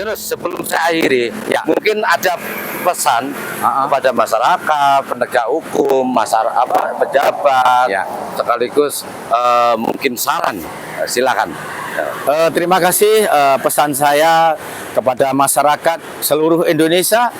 Yunus, sebelum saya akhiri, ya mungkin ada pesan kepada masyarakat, penegak hukum, masyarakat, pejabat, Ya. sekaligus mungkin saran. Silakan. Terima kasih pesan saya kepada masyarakat seluruh Indonesia.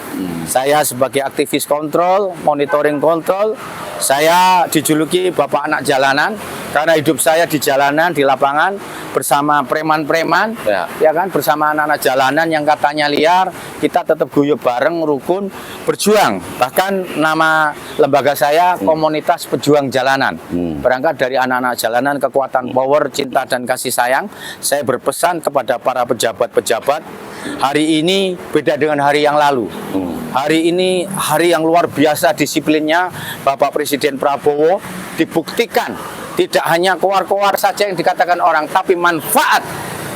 Saya sebagai aktivis kontrol, monitoring kontrol, saya dijuluki Bapak Anak Jalanan karena hidup saya di jalanan, di lapangan bersama preman-preman, ya kan, bersama anak-anak jalanan yang katanya liar, kita tetap guyup bareng, rukun, berjuang. Bahkan nama lembaga saya Komunitas Pejuang Jalanan. Berangkat dari anak-anak jalanan, kekuatan power, cinta dan kasih sayang, saya berpesan kepada para pejabat-pejabat, hari ini beda dengan hari yang lalu. Hari ini hari yang luar biasa disiplinnya Bapak Presiden Prabowo, dibuktikan tidak hanya keluar-keluar saja yang dikatakan orang, tapi manfaat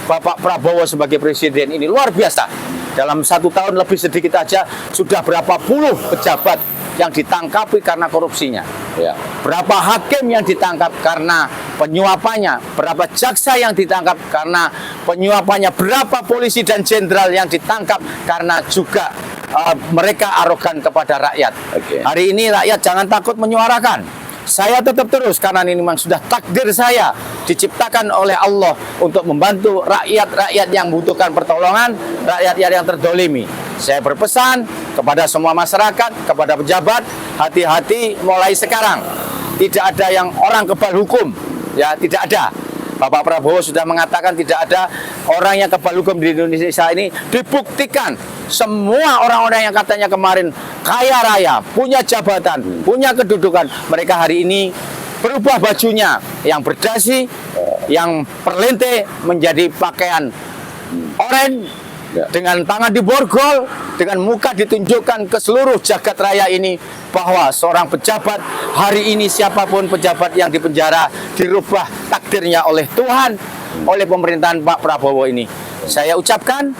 Bapak Prabowo sebagai presiden ini luar biasa. Dalam 1 tahun lebih sedikit aja sudah berapa puluh pejabat yang ditangkapi karena korupsinya. Ya. Berapa hakim yang ditangkap karena penyuapannya, berapa jaksa yang ditangkap karena penyuapannya, berapa polisi dan jenderal yang ditangkap karena juga mereka arogan kepada rakyat. Hari ini rakyat jangan takut menyuarakan. Saya tetap terus karena ini memang sudah takdir saya, diciptakan oleh Allah untuk membantu rakyat-rakyat yang membutuhkan pertolongan, rakyat yang terdolimi. Saya berpesan kepada semua masyarakat, kepada pejabat, hati-hati mulai sekarang. Tidak ada yang orang kebal hukum, ya, tidak ada. Bapak Prabowo sudah mengatakan tidak ada orang yang kebal hukum di Indonesia ini. Dibuktikan semua orang-orang yang katanya kemarin kaya raya, punya jabatan, punya kedudukan, mereka hari ini berubah bajunya yang berdasi, yang perlente menjadi pakaian oranye, dengan tangan diborgol, dengan muka ditunjukkan ke seluruh jagat raya ini bahwa seorang pejabat hari ini, siapapun pejabat yang dipenjara, dirubah takdirnya oleh Tuhan, oleh pemerintahan Pak Prabowo ini. Saya ucapkan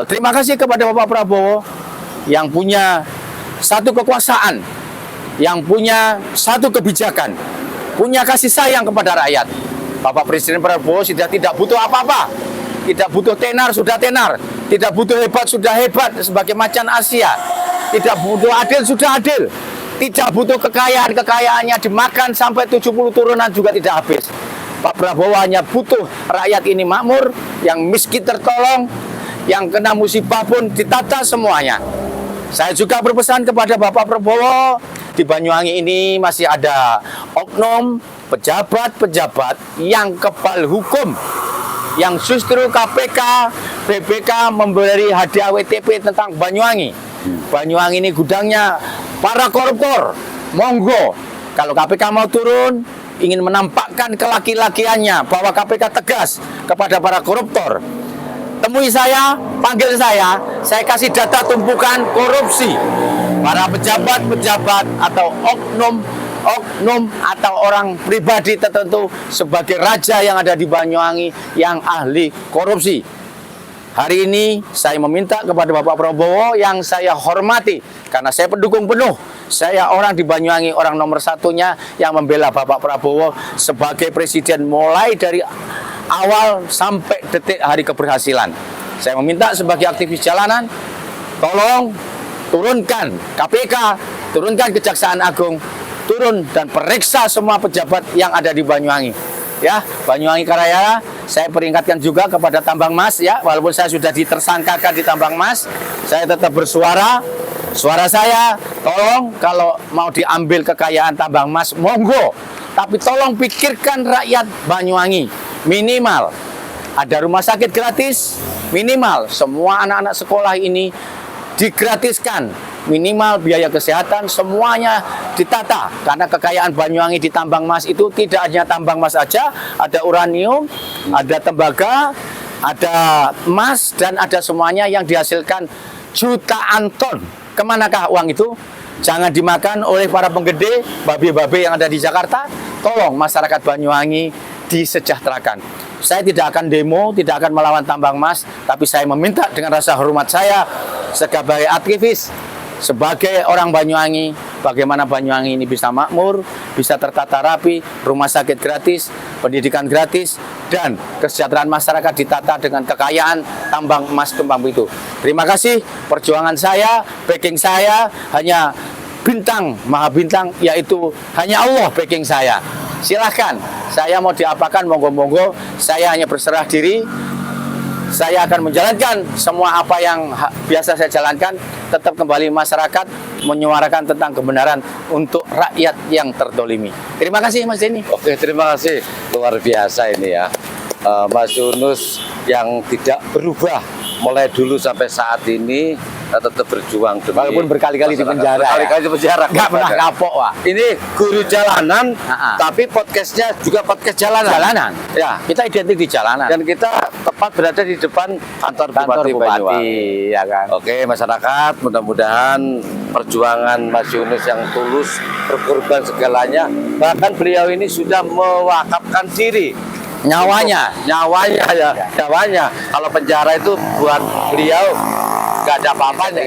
terima kasih kepada Bapak Prabowo yang punya satu kekuasaan, yang punya satu kebijakan, punya kasih sayang kepada rakyat. Bapak Presiden Prabowo sudah tidak butuh apa-apa. Tidak butuh tenar, sudah tenar. Tidak butuh hebat, sudah hebat sebagai macan Asia. Tidak butuh adil, sudah adil. Tidak butuh kekayaan, kekayaannya dimakan sampai 70 turunan juga tidak habis. Pak Prabowo hanya butuh rakyat ini makmur, yang miskin tertolong, yang kena musibah pun ditata semuanya. Saya juga berpesan kepada Bapak Prabowo, di Banyuwangi ini masih ada oknum pejabat-pejabat yang kebal hukum, yang justru KPK, BPK memberi hadiah WTP tentang Banyuwangi. Banyuwangi ini gudangnya para koruptor. Monggo, kalau KPK mau turun, ingin menampakkan kelaki-lakiannya bahwa KPK tegas kepada para koruptor, temui saya, panggil saya kasih data tumpukan korupsi para pejabat-pejabat atau oknum atau orang pribadi tertentu sebagai raja yang ada di Banyuwangi yang ahli korupsi. Hari ini saya meminta kepada Bapak Prabowo yang saya hormati karena saya pendukung penuh. Saya orang di Banyuwangi, orang nomor satunya yang membela Bapak Prabowo sebagai presiden mulai dari awal sampai detik hari keberhasilan. Saya meminta sebagai aktivis jalanan, tolong turunkan KPK, turunkan Kejaksaan Agung, turun dan periksa semua pejabat yang ada di Banyuwangi. Ya, Banyuwangi Karaya, saya peringatkan juga kepada tambang emas, ya, walaupun saya sudah ditersangkakan di tambang emas, saya tetap bersuara. Suara saya, tolong kalau mau diambil kekayaan tambang emas, monggo. Tapi tolong pikirkan rakyat Banyuwangi. Minimal ada rumah sakit gratis, minimal semua anak-anak sekolah ini digratiskan, minimal biaya kesehatan semuanya ditata, karena kekayaan Banyuwangi di tambang emas itu tidak hanya tambang emas saja, ada uranium, ada tembaga, ada emas, dan ada semuanya yang dihasilkan jutaan ton. Kemanakah uang itu? Jangan dimakan oleh para penggede, babe-babe yang ada di Jakarta. Tolong masyarakat Banyuwangi disejahterakan. Saya tidak akan demo, tidak akan melawan tambang emas, tapi saya meminta dengan rasa hormat saya sebagai aktivis, sebagai orang Banyuwangi, bagaimana Banyuwangi ini bisa makmur, bisa tertata rapi, rumah sakit gratis, pendidikan gratis, dan kesejahteraan masyarakat ditata dengan kekayaan tambang emas Tumpang Pitu. Terima kasih, perjuangan saya, backing saya hanya bintang, maha bintang, yaitu hanya Allah backing saya. Silahkan, saya mau diapakan, monggo-monggo, saya hanya berserah diri. Saya akan menjalankan semua apa yang biasa saya jalankan, tetap kembali masyarakat, menyuarakan tentang kebenaran untuk rakyat yang terdolimi. Terima kasih Mas Denny. Oke, terima kasih. Luar biasa ini ya. Mas Yunus yang tidak berubah mulai dulu sampai saat ini tetap berjuang demi Walaupun berkali-kali di penjara. Berkali-kali di penjara. Nggak pernah kapok, Pak. Ini guru jalanan, tapi podcastnya juga podcast jalanan. Jalanan. Ya. Kita identik di jalanan. Dan kita tepat berada di depan kantor Bupati Banyuwangi. ya kan. Oke, masyarakat, mudah-mudahan perjuangan Mas Yunus yang tulus, berkorban segalanya. Bahkan beliau ini sudah mewakafkan diri. Nyawanya. Nyawanya ya, nyawanya. Kalau penjara itu buat beliau nggak ada apa-apanya.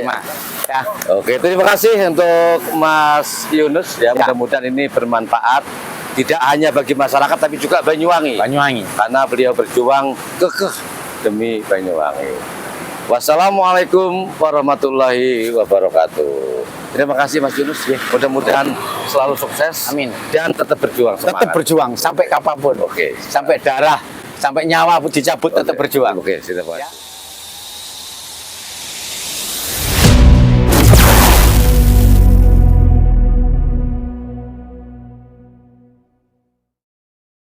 Ya. Oke, terima kasih untuk Mas Yunus ya. Mudah-mudahan ini bermanfaat tidak hanya bagi masyarakat tapi juga Banyuwangi. Banyuwangi. Karena beliau berjuang kekeh demi Banyuwangi. Wassalamualaikum warahmatullahi wabarakatuh. Terima kasih Mas Yunus. Mudah-mudahan selalu sukses. Amin. Dan tetap berjuang. Tetap Semangat. berjuang sampai kapanpun. Oke. Sampai darah, sampai nyawa pun dicabut, tetap berjuang. Oke, siap Mas. Ya.